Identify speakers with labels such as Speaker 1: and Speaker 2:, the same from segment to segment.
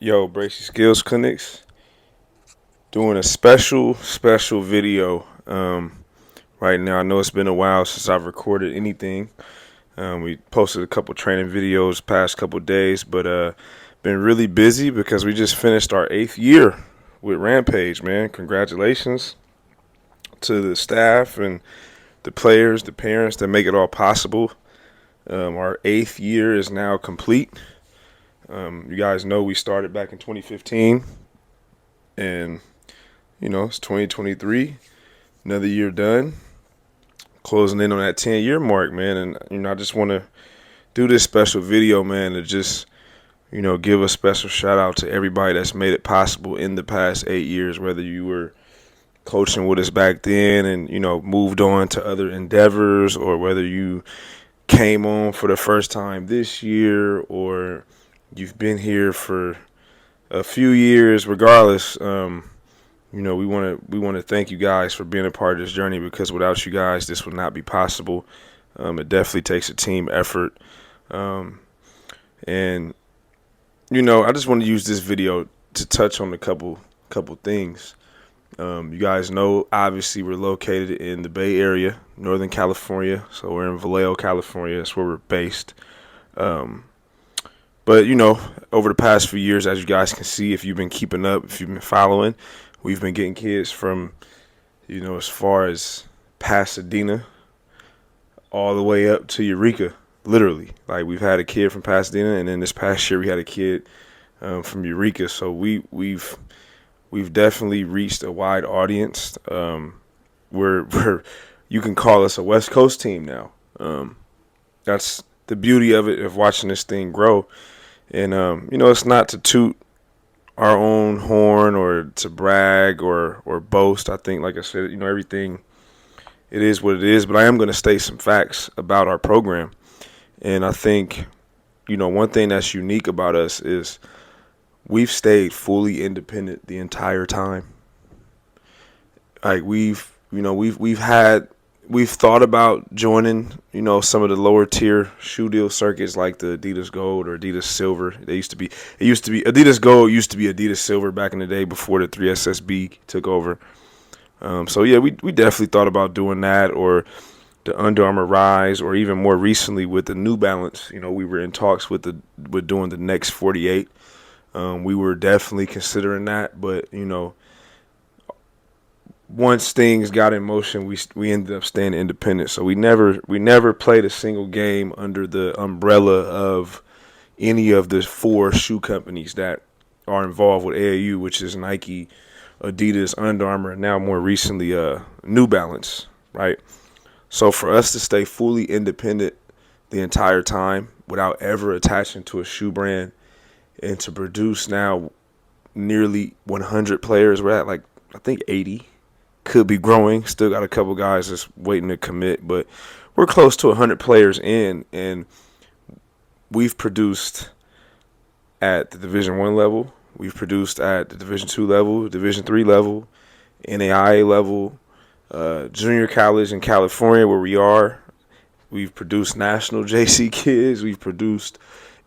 Speaker 1: Yo, Bracy Skills Clinics doing a special video right now. I know it's been a while since I've recorded anything. We posted a couple training videos past couple days, but been really busy because we just finished our 8th year with Rampage, man. Congratulations to the staff and the players, the parents that make it all possible. Our 8th year is now complete. You guys know we started back in 2015, and it's 2023, another year done, closing in on that 10-year mark, man. And I just want to do this special video, man, to just give a special shout out to everybody that's made it possible in the past 8 years, whether you were coaching with us back then and moved on to other endeavors, or whether you came on for the first time this year, or you've been here for a few years. Regardless, we want to thank you guys for being a part of this journey, because without you guys, this would not be possible. It definitely takes a team effort, and I just want to use this video to touch on a couple things. You guys know, obviously, we're located in the Bay Area, Northern California. So we're in Vallejo, California. That's where we're based. But, over the past few years, as you guys can see, if you've been keeping up, if you've been following, we've been getting kids from, as far as Pasadena all the way up to Eureka, literally. Like, we've had a kid from Pasadena, and then this past year we had a kid from Eureka. So we've definitely reached a wide audience. We're you can call us a West Coast team now. That's the beauty of it, of watching this thing grow. And it's not to toot our own horn or to brag or boast. I think, like I said, everything, it is what it is. But I am going to state some facts about our program. And I think, one thing that's unique about us is we've stayed fully independent the entire time. Like we've thought about joining, some of the lower tier shoe deal circuits, like the Adidas Gold or Adidas Silver. It used to be Adidas Gold used to be Adidas Silver back in the day before the 3SSB took over. So yeah, we definitely thought about doing that, or the Under Armour Rise, or even more recently with the New Balance. We were in talks with doing the Next 48. We were definitely considering that, but once things got in motion, we ended up staying independent. So we never played a single game under the umbrella of any of the 4 shoe companies that are involved with AAU, which is Nike, Adidas, Under Armour, and now more recently New Balance, right? So for us to stay fully independent the entire time without ever attaching to a shoe brand, and to produce now nearly 100 players, we're at I think 80. Could be growing. Still got a couple guys that's waiting to commit, but we're close to 100 players in, and we've produced at the Division I level. We've produced at the Division II level, Division III level, NAIA level, junior college in California where we are. We've produced national JC kids. We've produced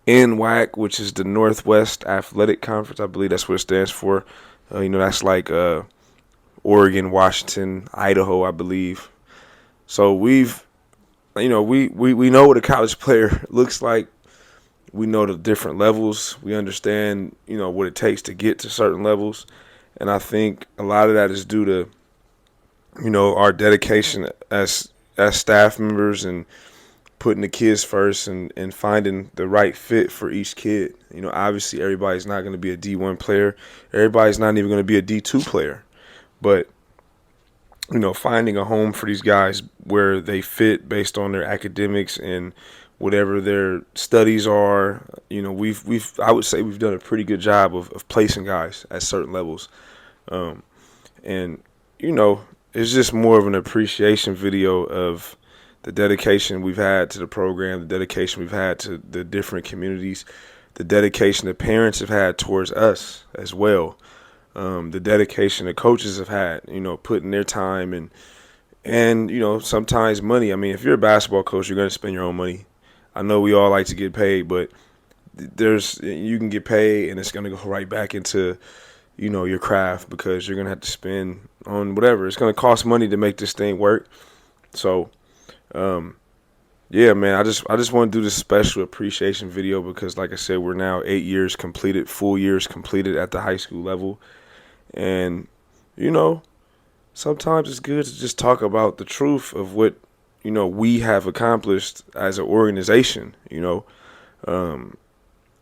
Speaker 1: NWAC, which is the Northwest Athletic Conference. I believe that's what it stands for. That's like Oregon, Washington, Idaho, I believe. So we know what a college player looks like. We know the different levels. We understand, what it takes to get to certain levels. And I think a lot of that is due to, our dedication as staff members, and putting the kids first, and finding the right fit for each kid. Obviously everybody's not going to be a D1 player. Everybody's not even going to be a D2 player. But, finding a home for these guys where they fit based on their academics and whatever their studies are, I would say we've done a pretty good job of placing guys at certain levels. And it's just more of an appreciation video of the dedication we've had to the program, the dedication we've had to the different communities, the dedication the parents have had towards us as well. The dedication the coaches have had, putting their time and sometimes money. I mean, if you're a basketball coach, you're going to spend your own money. I know we all like to get paid, but you can get paid, and it's gonna go right back into your craft, because you're gonna have to spend on whatever. It's gonna cost money to make this thing work. So, yeah, man, I just want to do this special appreciation video because, like I said, we're now 8 years completed, full years completed at the high school level, and you know, sometimes it's good to just talk about the truth of what we have accomplished as an organization.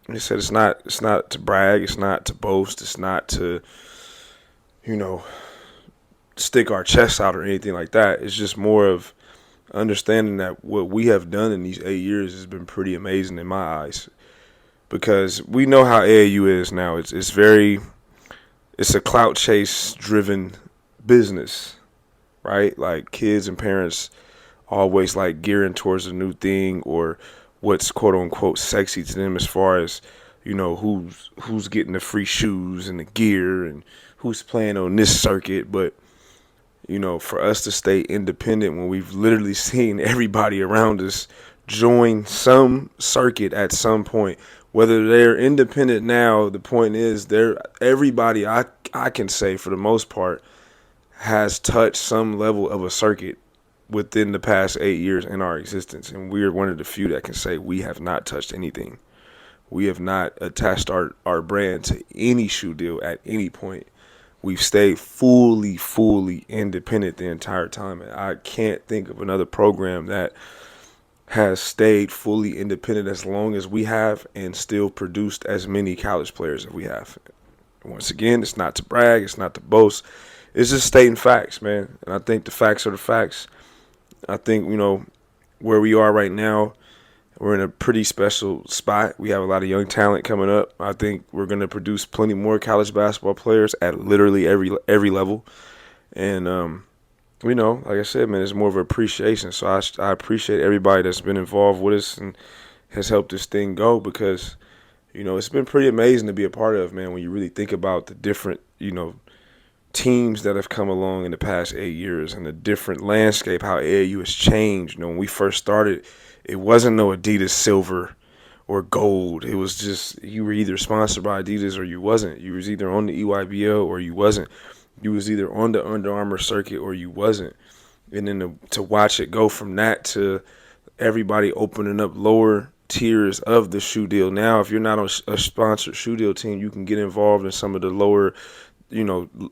Speaker 1: Like I said, it's not to brag, it's not to boast, it's not to you know stick our chests out or anything like that. It's just more of understanding that what we have done in these 8 years has been pretty amazing in my eyes, because we know how AAU is now. It's a clout chase driven business, right? Like, kids and parents always like gearing towards a new thing, or what's quote unquote sexy to them, as far as who's getting the free shoes and the gear and who's playing on this circuit. But for us to stay independent when we've literally seen everybody around us join some circuit at some point, whether they're independent now, the point is everybody, I can say for the most part, has touched some level of a circuit within the past 8 years in our existence. And we're one of the few that can say we have not touched anything. We have not attached our brand to any shoe deal at any point. We've stayed fully independent the entire time. And I can't think of another program that has stayed fully independent as long as we have and still produced as many college players as we have. Once again, it's not to brag, it's not to boast. It's just stating facts, man. And I think the facts are the facts. I think, where we are right now, we're in a pretty special spot. We have a lot of young talent coming up. I think we're going to produce plenty more college basketball players at literally every level. And, like I said, man, it's more of an appreciation. So I appreciate everybody that's been involved with us and has helped this thing go, because, it's been pretty amazing to be a part of, man, when you really think about the different, teams that have come along in the past 8 years and the different landscape, how AAU has changed. When we first started, it wasn't no Adidas silver or gold. It was just, you were either sponsored by Adidas or you wasn't. You was either on the EYBL or you wasn't. You was either on the Under Armour circuit or you wasn't. And then to watch it go from that to everybody opening up lower tiers of the shoe deal. Now, if you're not on a sponsored shoe deal team, you can get involved in some of the lower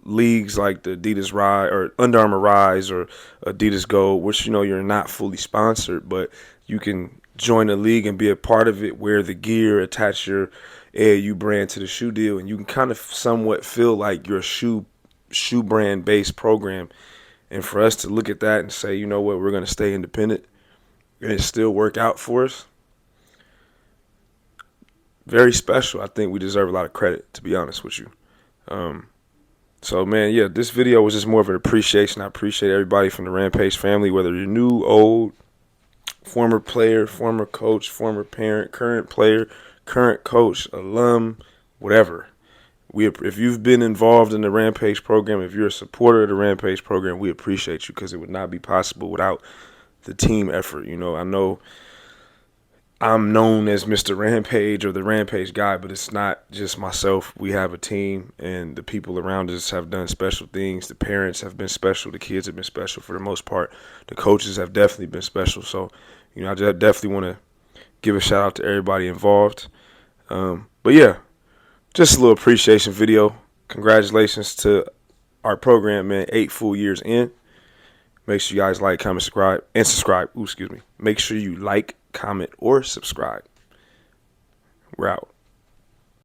Speaker 1: leagues like the Adidas Rise or Under Armour Rise or Adidas Gold, which, you're not fully sponsored, but you can join a league and be a part of it, wear the gear, attach your AAU brand to the shoe deal, and you can kind of somewhat feel like you're a shoe brand based program. And for us to look at that and say, you know what, we're going to stay independent and it still work out for us, very special. I think we deserve a lot of credit, to be honest with you. So, man, yeah, this video was just more of an appreciation. I appreciate everybody from the Rampage family, whether you're new, old, former player, former coach, former parent, current player, current coach, alum, whatever. If you've been involved in the Rampage program, if you're a supporter of the Rampage program, we appreciate you, because it would not be possible without the team effort. I know I'm known as Mr. Rampage or the Rampage guy, but it's not just myself. We have a team, and the people around us have done special things. The parents have been special. The kids have been special for the most part. The coaches have definitely been special. So, I definitely want to give a shout out to everybody involved. But yeah, just a little appreciation video. Congratulations to our program, man. 8 full years in. Make sure you guys like, comment, subscribe. Make sure you like, comment, or subscribe. We're out.